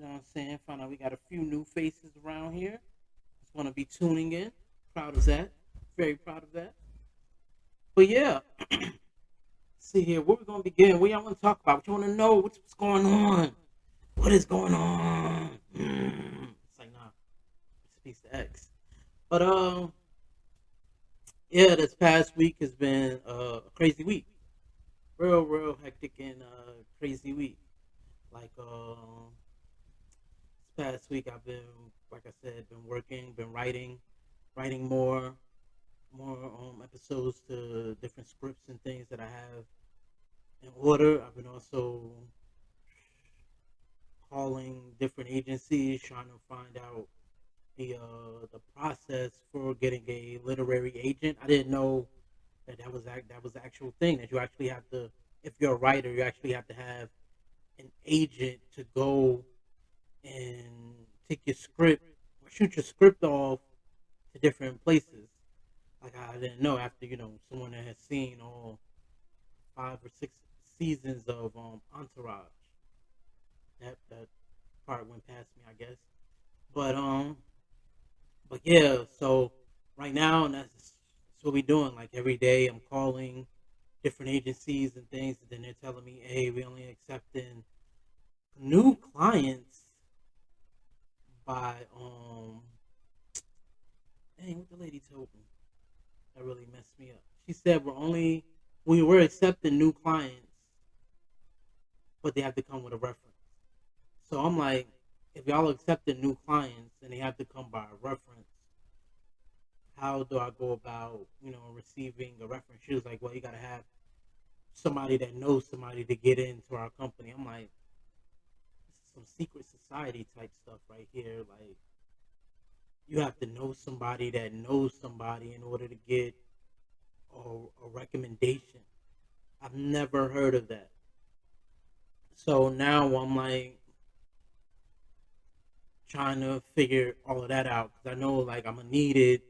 You know what I'm saying? Find out we got a few new faces around here. Just want to be tuning in. Proud of that. Very proud of that. But yeah, see here, where we gonna begin? What y'all want to talk about? What you want to know? What's going on? What is going on? It's like nah, speaks to X. But yeah, this past week has been a crazy week. Real hectic and crazy week. Like this past week I've been, like I said, been working, been writing more episodes to different scripts and things that I have in order. I've been also calling different agencies, trying to find out the process for getting a literary agent. I didn't know that was the actual thing that you actually have to. If you're a writer, you actually have to have an agent to go and take your script or shoot your script off to different places. Like I didn't know after someone that has seen all 5 or 6 seasons of Entourage. That part went past me, I guess. But but yeah. So right now, and that's what we're doing. Like every day, I'm calling different agencies and things, and then they're telling me, "Hey, we only accepting new clients by Dang, what the lady told me that really messed me up. She said we were accepting new clients, but they have to come with a reference. So I'm like, if y'all accepting new clients and they have to come by a reference, how do I go about receiving a reference? She was like, well, you gotta have somebody that knows somebody to get into our company. I'm like, this is some secret society type stuff right here. Like, you have to know somebody that knows somebody in order to get a recommendation. I've never heard of that. So now I'm like trying to figure all of that out because I know like I'm gonna need it.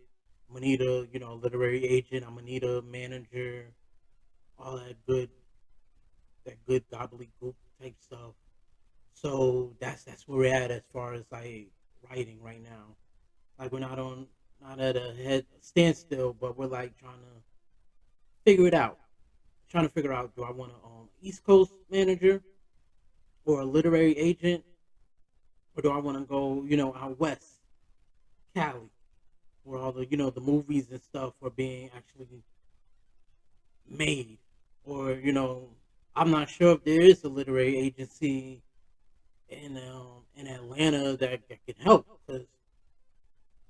I'm gonna need a literary agent. I'm gonna need a manager. All that good gobbledygook type stuff. So that's where we're at as far as like writing right now. Like we're not at a head standstill, but we're like trying to figure it out. Trying to figure out, do I want a East Coast manager or a literary agent, or do I want to go out west, Cali, where all the the movies and stuff are being actually made, or I'm not sure if there is a literary agency in Atlanta that can help because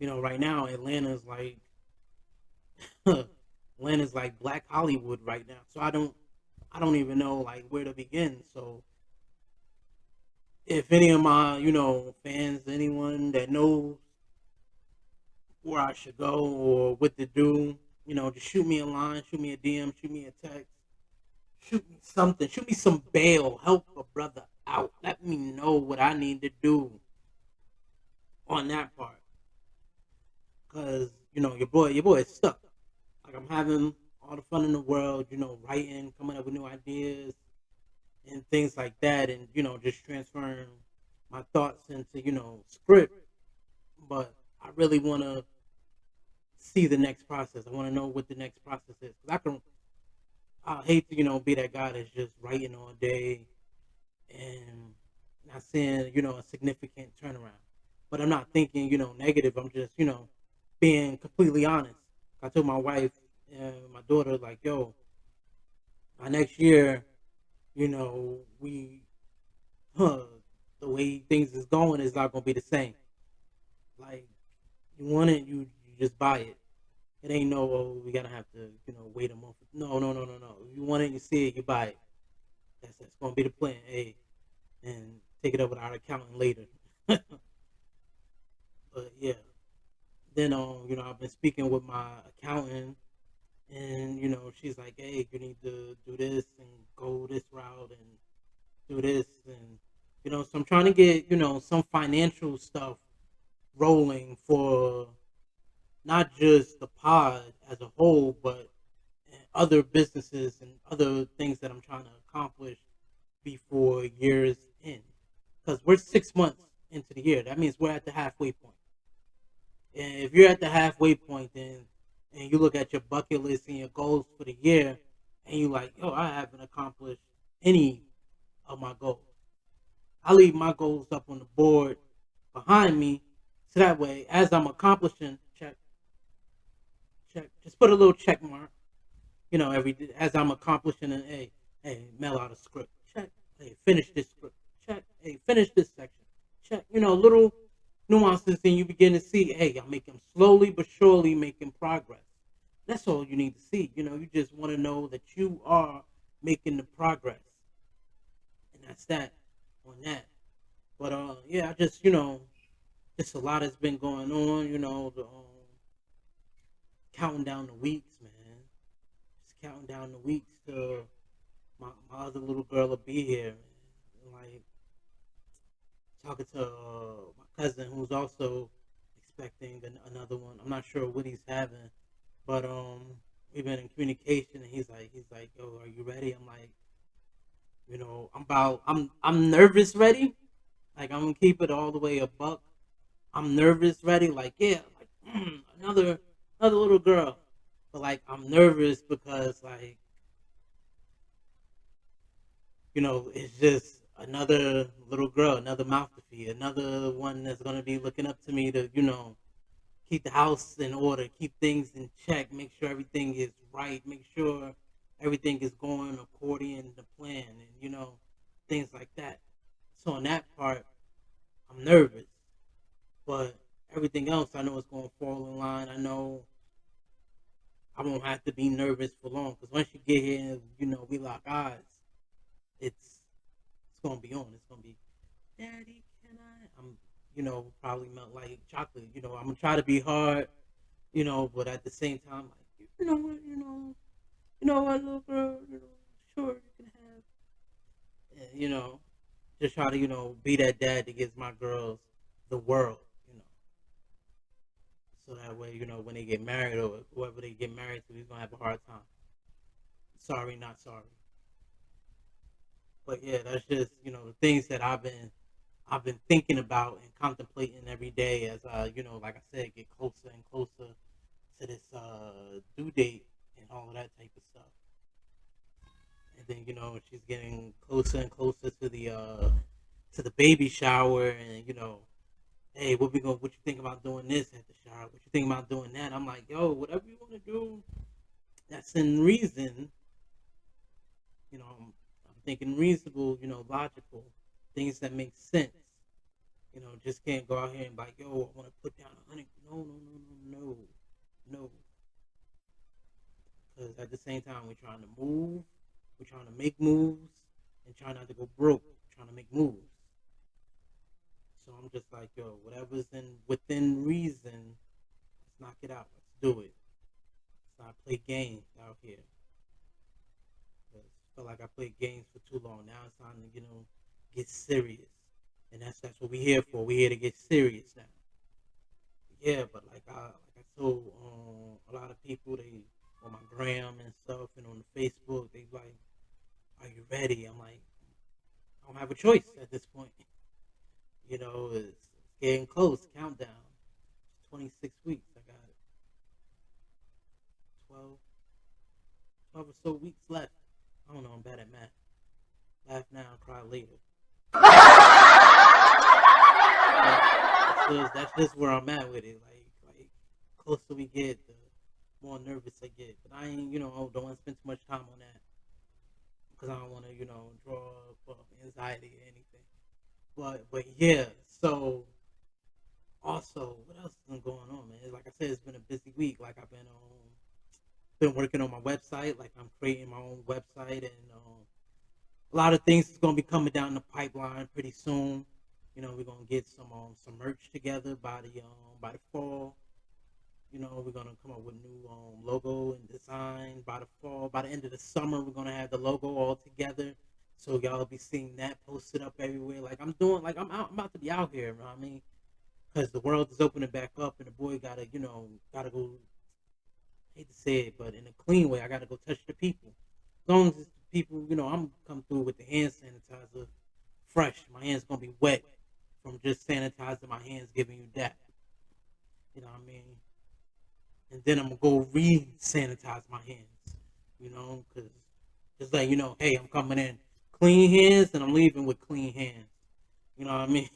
right now Atlanta's like Black Hollywood right now. So I don't even know like where to begin. So if any of my fans, anyone that knows where I should go or what to do, just shoot me a line, shoot me a DM, shoot me a text, shoot me something, shoot me some bail, help a brother out. Let me know what I need to do on that part, cause your boy is stuck. Like I'm having all the fun in the world, writing, coming up with new ideas and things like that, and just transferring my thoughts into script. But I really want to see the next process. I want to know what the next process is. Cause I hate to be that guy that's just writing all day and not seeing a significant turnaround. But I'm not thinking negative. I'm just being completely honest. I told my wife and my daughter like, yo, by next year, we huh, the way things is going is not gonna be the same. Like you want it, you just buy it. It ain't no, oh, we gotta have to wait a month. No. You want it, you see it, you buy it. That's gonna be the plan. Hey, and take it up with our accountant later. But yeah, then I've been speaking with my accountant, and she's like, hey, you need to do this and go this route and do this, and so I'm trying to get some financial stuff rolling for not just the pod as a whole, but other businesses and other things that I'm trying to accomplish before years end. Because we're 6 months. into the year. That means we're at the halfway point. And if you're at the halfway point, then and you look at your bucket list and your goals for the year, and you like, yo, I haven't accomplished any of my goals. I leave my goals up on the board behind me, so that way, as I'm accomplishing, check, check, just put a little check mark. Every as I'm accomplishing an A, hey, mail out a script, check. Hey, finish this script, check. Hey, finish this section, check. Little nuances, and you begin to see, hey, I'm making slowly but surely making progress. That's all you need to see. You just want to know that you are making the progress, and that's that on that. But yeah, I just just a lot has been going on. The counting down the weeks, man. Just counting down the weeks to my other little girl will be here, man. Like talking to my cousin who's also expecting another one. I'm not sure what he's having, but we've been in communication, and he's like, yo, are you ready? I'm like, I'm nervous ready. Like I'm gonna keep it all the way a buck. I'm nervous ready. Like yeah, like another little girl, but like I'm nervous because like it's just another little girl, another mouth to feed, another one that's gonna be looking up to me to keep the house in order, keep things in check, make sure everything is right, make sure everything is going according to plan, and things like that. So on that part, I'm nervous, but everything else I know is going to fall in line. I know I won't have to be nervous for long because once you get here and we lock eyes, it's gonna be on. It's gonna be, Daddy, can I? I'm probably melt like chocolate. I'm gonna try to be hard, but at the same time, like what, little girl, sure you can have, and, just try to be that dad that gives my girls the world, so that way when they get married or whoever they get married to, he's gonna have a hard time. Sorry, not sorry. But yeah, that's just the things that I've been thinking about and contemplating every day as like I said, get closer and closer to this due date and all of that type of stuff. And then she's getting closer and closer to the baby shower, and hey, what you think about doing this at the shower? What you think about doing that? I'm like, yo, whatever you want to do, that's in reason. I'm thinking reasonable, logical things that make sense. Just can't go out here and be like, yo, I want to put down 100. No, no, no, no, no, no. Because at the same time, we're trying to move, we're trying to make moves, and trying not to go broke. We're trying to make moves. So I'm just like, yo, whatever's within reason, let's knock it out. Let's do it. Let's not play games out here. I feel like I played games for too long. Now it's time to get serious, and that's what we're here for. We're here to get serious now. Yeah, but like I told a lot of people, they on my gram and stuff, and on the Facebook, they like, "Are you ready?" I'm like, I don't have a choice at this point. It's getting close. Countdown. 26 weeks. I got 12, 12 or so weeks left. I don't know. I'm bad at math. Laugh now, cry later. That's just where I'm at with it. Like closer we get, the more nervous I get. But I ain't, don't want to spend too much time on that because I don't want to, draw up anxiety or anything. But yeah. So also, what else has been going on, man? Like I said, it's been a busy week. Like I've been working on my website. Like I'm creating my own website, and a lot of things is gonna be coming down the pipeline pretty soon. We're gonna get some merch together by the fall. We're gonna come up with new logo and design by the fall. By the end of the summer, we're gonna have the logo all together. So y'all will be seeing that posted up everywhere. Like I'm doing, like I'm about to be out here. You know what I mean? Because the world is opening back up, and the boy gotta go. Hate to say it, but in a clean way, I gotta go touch the people. As long as it's the people, I'm come through with the hand sanitizer fresh. My hands gonna be wet from just sanitizing my hands, giving you that. You know what I mean? And then I'm gonna go re-sanitize my hands. Because just like hey, I'm coming in clean hands and I'm leaving with clean hands. You know what I mean?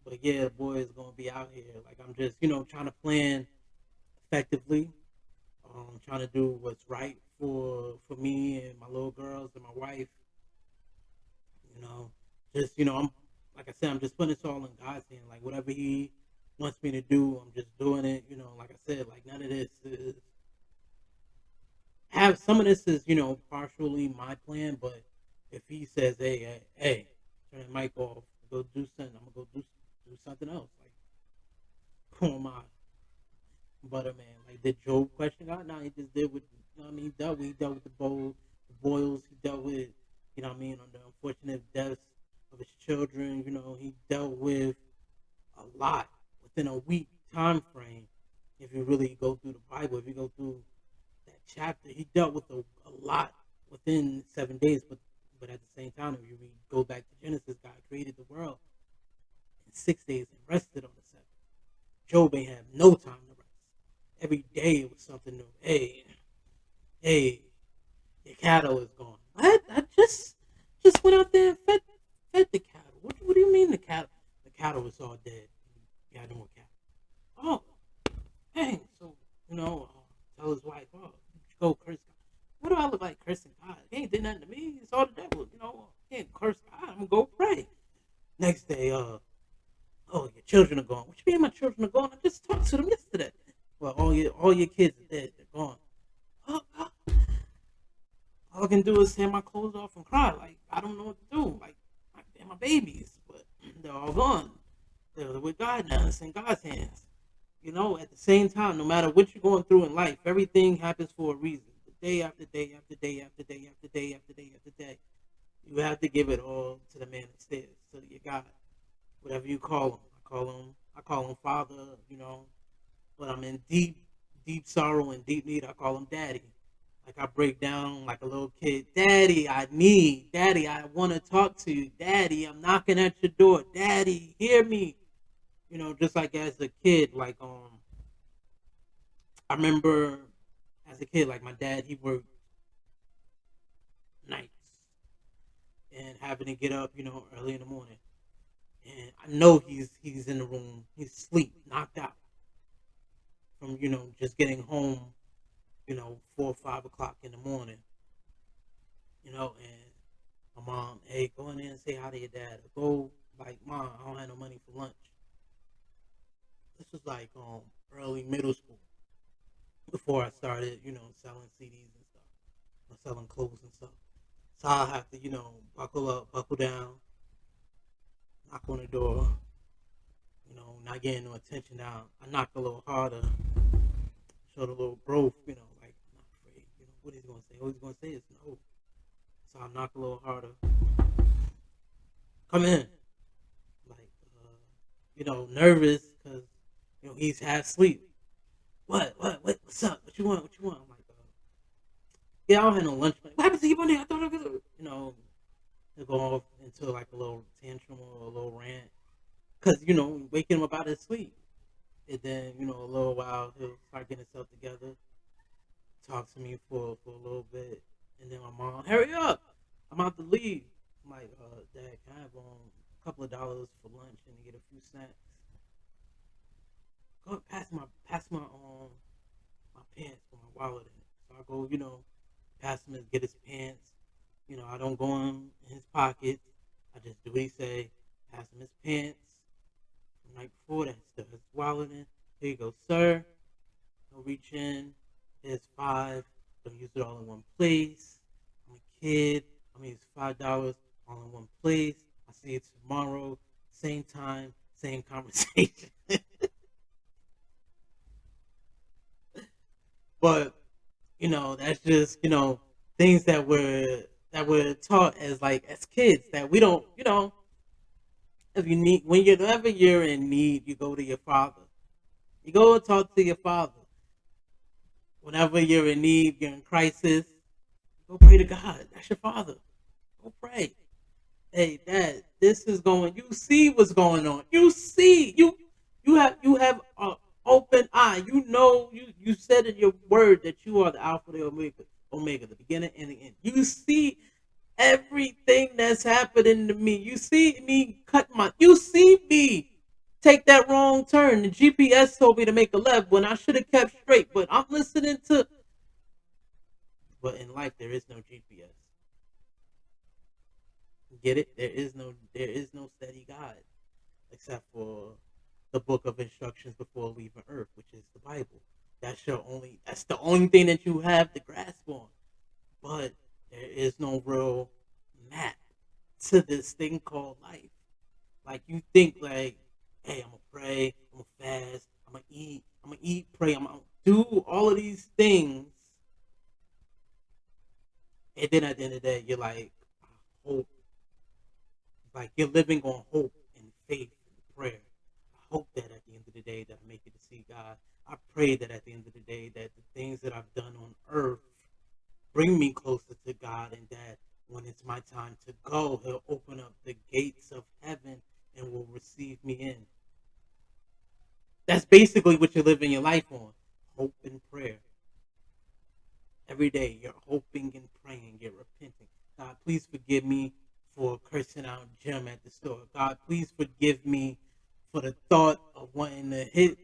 But yeah, boy, is gonna be out here. Like I'm just trying to plan effectively. Trying to do what's right for me and my little girls and my wife. You know, just I'm like I said, I'm just putting this all in God's hand. Like whatever He wants me to do, I'm just doing it. Like I said, like none of this is have some of this is partially my plan, but if He says, hey, turn the mic off, go do something, I'm gonna go do something else. Like who am I? But man, like did Job question God? No, he just did with he dealt with the boils, he dealt with on the unfortunate deaths of his children. He dealt with a lot within a week time frame. If you really go through the Bible, if you go through that chapter, he dealt with a lot within 7 days. But at the same time, if you go back to Genesis, God created the world in 6 days and rested on the seventh. Job ain't have no time to rest. Every day it was something new. Hey, your cattle is gone. What? I just went out there and fed the cattle. What do you mean the cattle? The cattle was all dead. Yeah, no more cattle. Oh, dang. So tell his wife, go curse God. What do I look like cursing God? He ain't did nothing to me. It's all the devil. I can't curse God. I'm gonna go pray. Next day, your children are gone. What you mean my children are gone? I just talked to them yesterday. Well, all your kids are dead. They're gone. Oh, all I can do is hand my clothes off and cry. Like I don't know what to do. Like they're my babies, but they're all gone. They're with God now. It's in God's hands. At the same time, no matter what you're going through in life, everything happens for a reason. Day after day after day after day after day after day after day, you have to give it all to the man upstairs, to your God, whatever you call him. I call him Father. But I'm in deep, deep sorrow and deep need. I call him Daddy. Like I break down like a little kid. Daddy, I want to talk to you. Daddy, I'm knocking at your door. Daddy, hear me. Just like as a kid, like I remember as a kid, like my dad, he worked nights and having to get up, early in the morning. And I know he's in the room, he's asleep, knocked out from just getting home, 4 or 5 o'clock in the morning. And my mom, hey, go in there and say hi to your dad. Or go like, Mom, I don't have no money for lunch. This was like early middle school before I started, selling CDs and stuff, or selling clothes and stuff. So I have to, buckle up, buckle down, knock on the door, not getting no attention down. I knock a little harder, show the little growth, like I'm not afraid. What he's gonna say? All he's gonna say is no. So I knock a little harder. Come in, like nervous because he's half asleep. What's up? What you want? I'm like, yeah, I don't have no lunch money. What happened to your money? I thought I could, to go off into like a little tantrum or a little rant, because waking him up out of his sleep, and then a little while he'll start getting himself together, talk to me for a little bit, and then my mom, hurry up, I'm about to leave. I'm like, Dad, can I have a couple of dollars for lunch and get a few snacks? Go pass my my pants with my wallet in it. So I go, pass him and get his pants. I don't go in his pockets. I just do what he say. Pass him his pants. The night before that, stuff his wallet in. Here you go, sir. Don't reach in. Here's $5. Don't use it all in one place. I'm a kid. I'm gonna use $5 all in one place. I'll see you tomorrow. Same time, same conversation. But that's just things that were taught as kids that we don't if you need whenever you're in need, you go to your father. You go talk to your father. Whenever you're in need, you're in crisis, go pray to God. That's your father. Go pray. hey, Dad, this is going. You see what's going on. You have a open eye. You know, you said in your word that you are the Alpha, the Omega, the beginning and the end. You see everything that's happening to me. You see me cut my. You see me take that wrong turn. The GPS told me to make a left when I should have kept straight. But I'm listening to. But in life, there is no GPS. Get it? There is no steady guide except for the book of instructions before leaving Earth, which is the Bible. That's the only thing that you have to grasp on. But there is no real map to this thing called life. Like you think like, hey, I'm gonna pray, I'm gonna fast, I'm gonna eat, pray, I'm gonna do all of these things, and then at the end of the day, you're like, I hope, like you're living on hope and faith and prayer. I hope that at the end of the day that I make it to see God. I pray that at the end of the day that the things that I've done on earth bring me closer to God, and that when it's my time to go, He'll open up the gates of heaven and will receive me in. That's basically what you're living your life on. Hope and prayer. Every day you're hoping and praying, you're repenting. God, please forgive me for cursing out Jim at the store. God, please forgive me for the thought of wanting to hit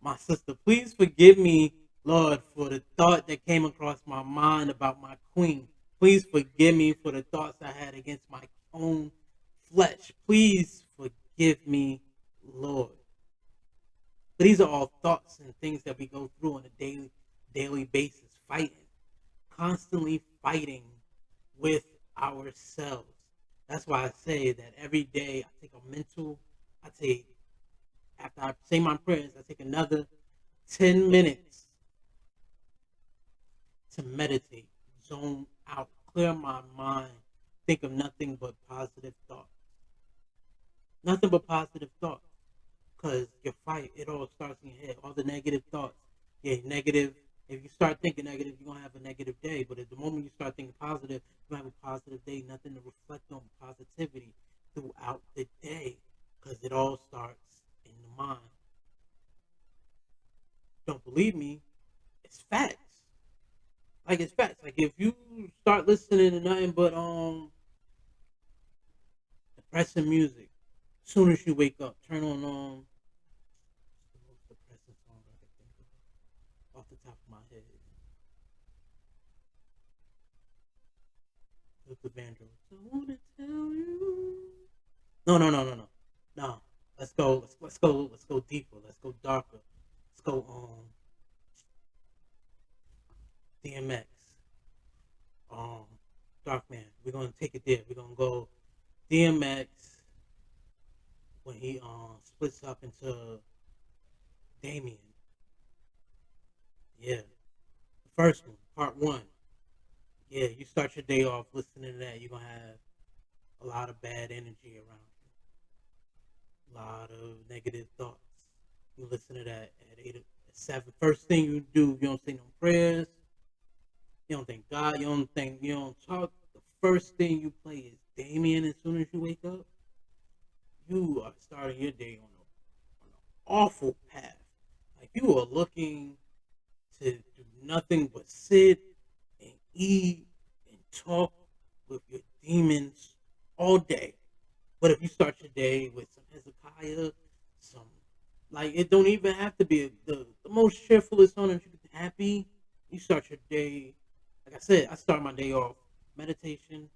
my sister. Please forgive me, Lord, for the thought that came across my mind about my queen. Please forgive me for the thoughts I had against my own flesh. Please forgive me, Lord. But these are all thoughts and things that we go through on a daily basis, fighting, constantly fighting with ourselves. That's why I say that every day I take, after I say my prayers, I take another 10 minutes to meditate, zone out, clear my mind, think of nothing but positive thoughts. Nothing but positive thoughts. Because your fight, it all starts in your head. All the negative thoughts. Yeah, negative. If you start thinking negative, you're going to have a negative day. But at the moment you start thinking positive, you're going to have a positive day. Nothing to reflect on positivity throughout the day. Because it all starts in the mind. Don't believe me? It's facts. Like, it's facts. Like, if you start listening to nothing but depressing music, as soon as you wake up, turn on the most depressing song I can think of off the top of my head. Luther Vandross. I wanna tell you. No, no, no, no, no, no. Let's go. Let's go. Let's go deeper. Let's go darker. Let's go. DMX. Um, Darkman. We're gonna take it there. We're gonna go DMX when he splits up into Damien. Yeah, the first one, part one. Yeah, you start your day off listening to that. You're gonna have a lot of bad energy around you, a lot of negative thoughts. You listen to that at 8 at 7. First thing you do, you don't say no prayers. You don't thank God. You don't talk. The first thing you play is Damien. As soon as you wake up, you are starting your day on an awful path. Like you are looking to do nothing but sit and eat and talk with your demons all day. But if you start your day with some Hezekiah, some like it don't even have to be the most cheerfulest on that you can be happy. You start your day, like I said, I start my day off meditation,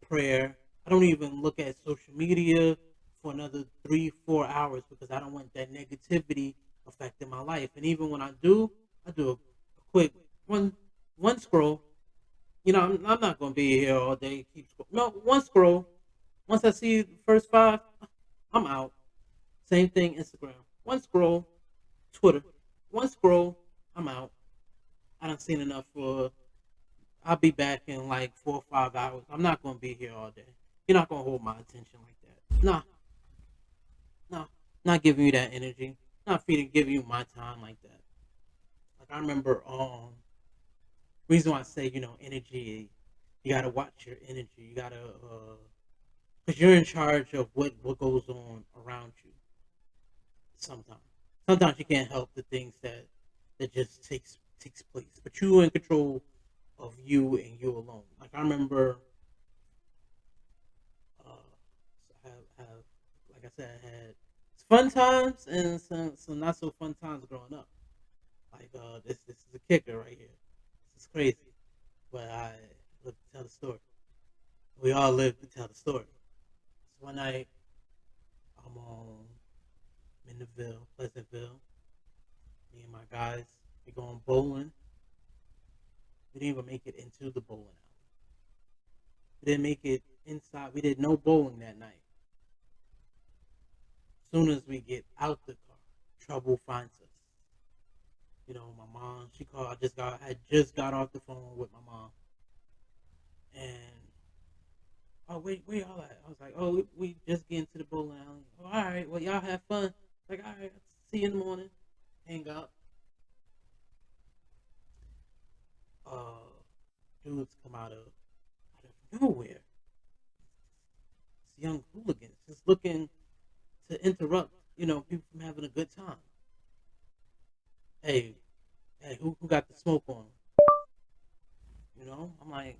prayer. I don't even look at social media for another 3, 4 hours because I don't want that negativity affecting my life. And even when I do a quick one scroll. You know, I'm not gonna be here all day. Keep scroll. No, one scroll. Once I see the first five, I'm out. Same thing, Instagram. One scroll, Twitter. One scroll, I'm out. I done seen enough for. I'll be back in like 4 or 5 hours. I'm not gonna be here all day. You're not gonna hold my attention like that. Nah, nah, not giving you that energy. Not feeding, giving you my time like that. Like I remember, reason why I say energy. You gotta watch your energy. You gotta because you're in charge of what goes on around you. Sometimes you can't help the things that just takes place, but you're in control of you and you alone. Like I remember, have like I said, I had fun times and some not so fun times growing up. Like this is a kicker right here. This is crazy, but I live to tell the story. We all live to tell the story. So one night I'm in the Ville, Pleasantville. Me and my guys, we going bowling. We didn't even make it into the bowling alley. We didn't make it inside. We did no bowling that night. As soon as we get out the car, trouble finds us. You know, my mom, she called. I just got off the phone with my mom, and oh wait, where y'all at? I was like, oh, we just getting to the bowling alley. Oh, all right, well y'all have fun. Like, all right, see you in the morning. Hang up. Uh, Dudes come out of nowhere. It's young hooligans just looking to interrupt, people from having a good time. Hey, hey, who got the smoke on them? I'm like,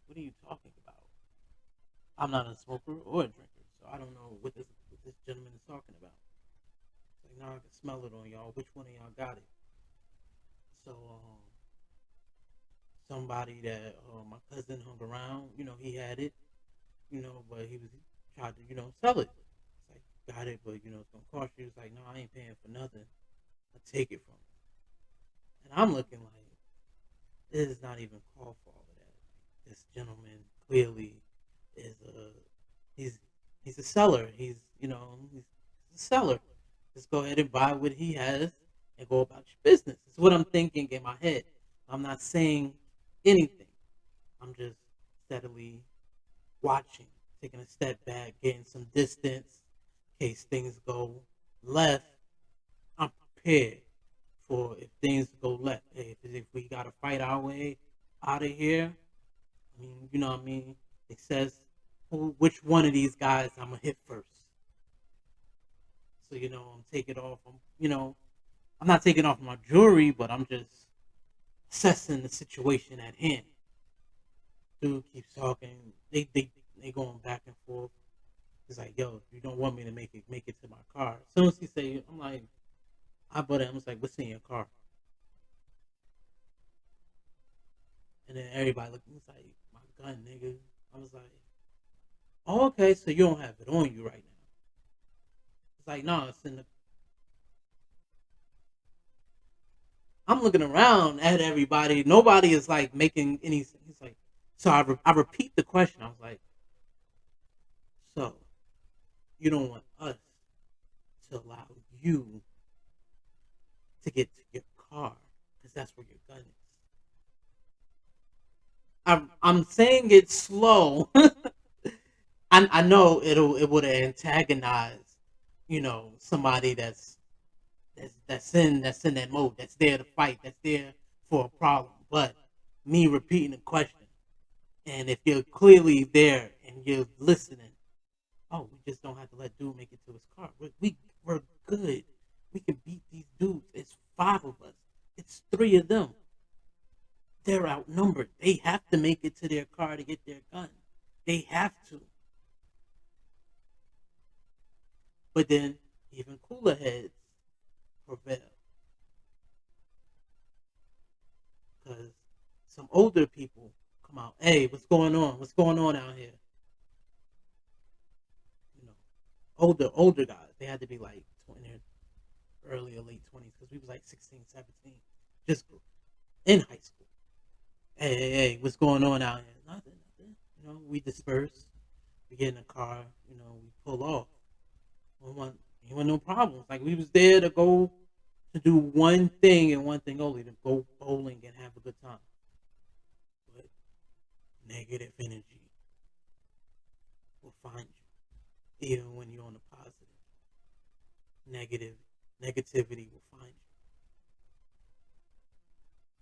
what are you talking about? I'm not a smoker or a drinker, so I don't know what this gentleman is talking about. It's like, now I can smell it on y'all. Which one of y'all got it? So, somebody that my cousin hung around, he had it, but he tried to, sell it. It's like, got it, but it's gonna cost you. It's like, no, I ain't paying for nothing. I take it from you. And I'm looking like, this is not even called for all of that. This gentleman clearly is he's he's a seller. He's a seller. Just go ahead and buy what he has and go about your business. It's what I'm thinking in my head. I'm not saying anything. I'm just steadily watching, taking a step back, getting some distance in case things go left. I'm prepared for if things go left. Hey, if we gotta fight our way out of here, I mean, you know what I mean? It says which one of these guys I'm gonna hit first. So I'm taking off. I'm not taking off my jewelry, but I'm just assessing the situation at hand. Dude keeps talking. They going back and forth. He's like, yo, you don't want me to make it to my car. As soon as he say, I'm like, I bought it. I was like, what's in your car? And then everybody looked. He was like, my gun, nigga. I was like, oh, okay, so you don't have it on you right now. It's like, no, it's in the. I'm looking around at everybody. Nobody is like making any. He's like, so I repeat the question. I was like, so you don't want us to allow you to get to your car because that's where your gun is. I'm saying it slow. I know it would antagonize, somebody that's in that mode, that's there to fight, that's there for a problem. But me repeating the question, and if you're clearly there and you're listening, oh, we just don't have to let dude make it to his car. We're good. We can beat these dudes. It's five of us. It's three of them. They're outnumbered. They have to make it to their car to get their gun. They have to. But then even cooler heads prevail because some older people come out. Hey, what's going on? What's going on out here? You know, older guys. They had to be like 20, early or late 20s because we was like 16, 17, just in high school. Hey, what's going on out here? Nothing, nothing. We disperse. We get in the car. We pull off. We want, we want no problems. Like we was there to go to do one thing and one thing only, to go bowling and have a good time. But negative energy will find you, even when you're on the positive. Negative negativity will find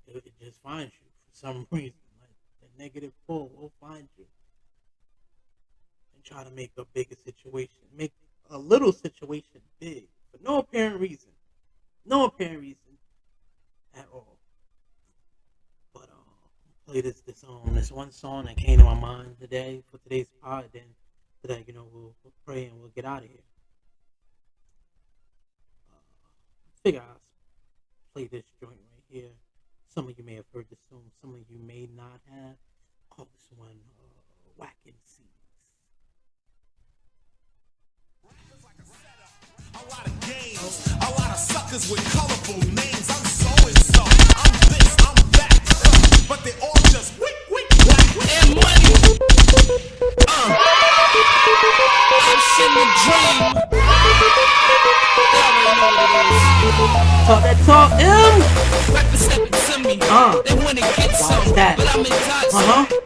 you. It just finds you for some reason. Like the negative pull will find you. try to make a bigger situation, make a little situation big for no apparent reason. No apparent reason at all. But play this one song that came to my mind today for today's pod. Then today, we'll pray and we'll get out of here. Figure I'll play this joint right here. Some of you may have heard this song. Some of you may not have. Call this one Whacking Seas. A lot of games, a lot of suckers with colorful names. I'm so and so, I'm this, I'm that, but they all just whack. And money, I'm in the dream. Talk that talk, Representing to me, they wanna get some, that? but I'm in touch.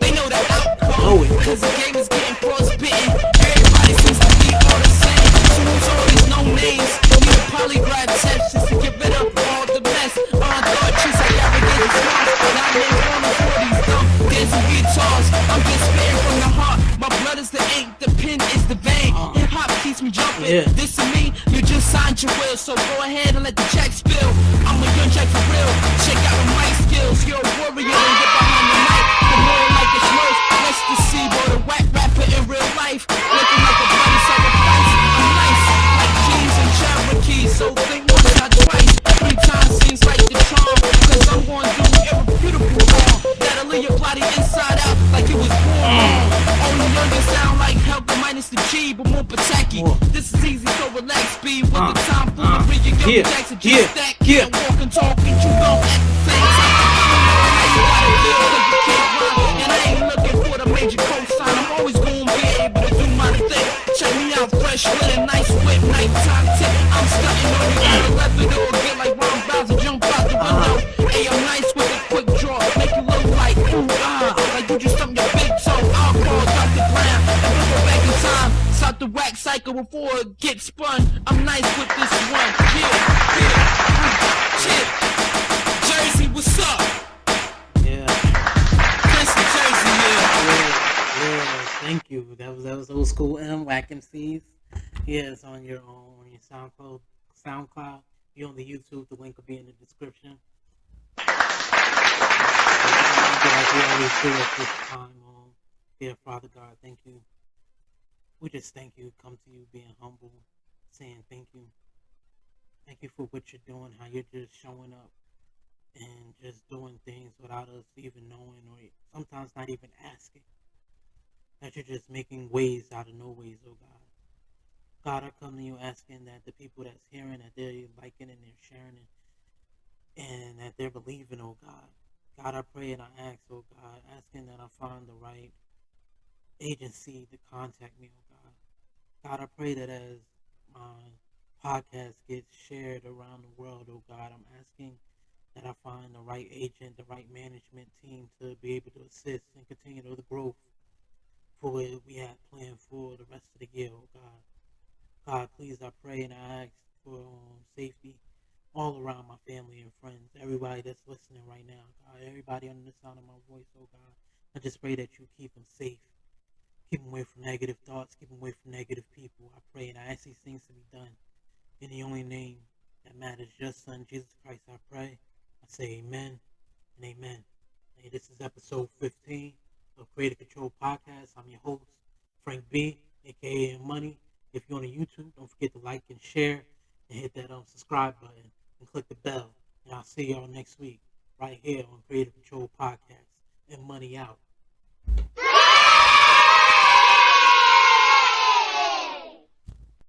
They know the outcome, Know it. cause the game is getting frostbitten. Everybody seems to be all the same, so who's always no names. Need a polygraph test just to get rid of all the mess. Thought trees like alligators lost, but I'm in on the 40s, dumb, dancing guitars. I'm just spitting from the heart, my blood is the ink, the pen is the vein. Hip hop keeps me jumping, Yeah. this is me, you just signed your will, so go ahead and let the check spill. I'm a young jack for real, check out my mic skills. You're a warrior and get behind the mic. The more like it's worse, let's the see, boy, the whack rapper in real life. Looking like a bloody sacrifice. I'm nice, like jeans and Cherokee, so think once, not twice. 3 times seems like the charm, cause I'm gonna do irrefutable wrong. That'll leave your body inside out like it was born wrong. Only younger sound like help minus the G, but more pataki. This is easy, so relax, be with the time for the real young Jackson. Just stack, can't walk and talk, and you gon' at the same time. I don't know how you gotta feel, cause you can't rhyme. And I ain't looking for the major cosign. I'm always gonna be able to do my thing. Check me out, fresh with a nice whip, nighttime tip. I'm stunting on you, gotta let it all get like Ron Bowser, jump out the window. Hey, I'm nice with a quick draw, make you look like ooh like you just stumped your big toe. I'll call Dr. Brown and we'll go back in time. Stop the whack cycle before it gets spun. I'm nice with this one. Shit. Jersey, what's up? Yeah. Princeton, Jersey, Yeah. Thank you. That was old school Whacking Seas. Yeah, it's on your SoundCloud. You're on the YouTube. The link will be in the description. Like we always do at this time, dear Father God, thank you. We just thank you. Come to you being humble, saying thank you. Thank you for what you're doing, how you're just showing up and just doing things without us even knowing or sometimes not even asking. That you're just making ways out of no ways, oh God. God, I come to you asking that the people that's hearing, that they're liking and they're sharing it, and that they're believing, oh God. God, I pray and I ask, oh God, asking that I find the right agency to contact me, oh God. God, I pray that as my podcast gets shared around the world, oh God, I'm asking that I find the right agent, the right management team to be able to assist and continue the growth for what we have planned for the rest of the year, oh God. God, please, I pray and I ask for safety all around my family and friends, everybody that's listening right now, God, everybody under the sound of my voice, oh God. I just pray that you keep them safe. Keep them away from negative thoughts. Keep them away from negative people. I pray and I ask these things to be done in the only name that matters, your Son, Jesus Christ, I pray. I say amen and amen. Hey, this is episode 15 of Creative Control Podcast. I'm your host, Frank B, a.k.a. Money. If you're on YouTube, don't forget to like and share and hit that subscribe button and click the bell. And I'll see y'all next week right here on Creative Control Podcast. And Money out.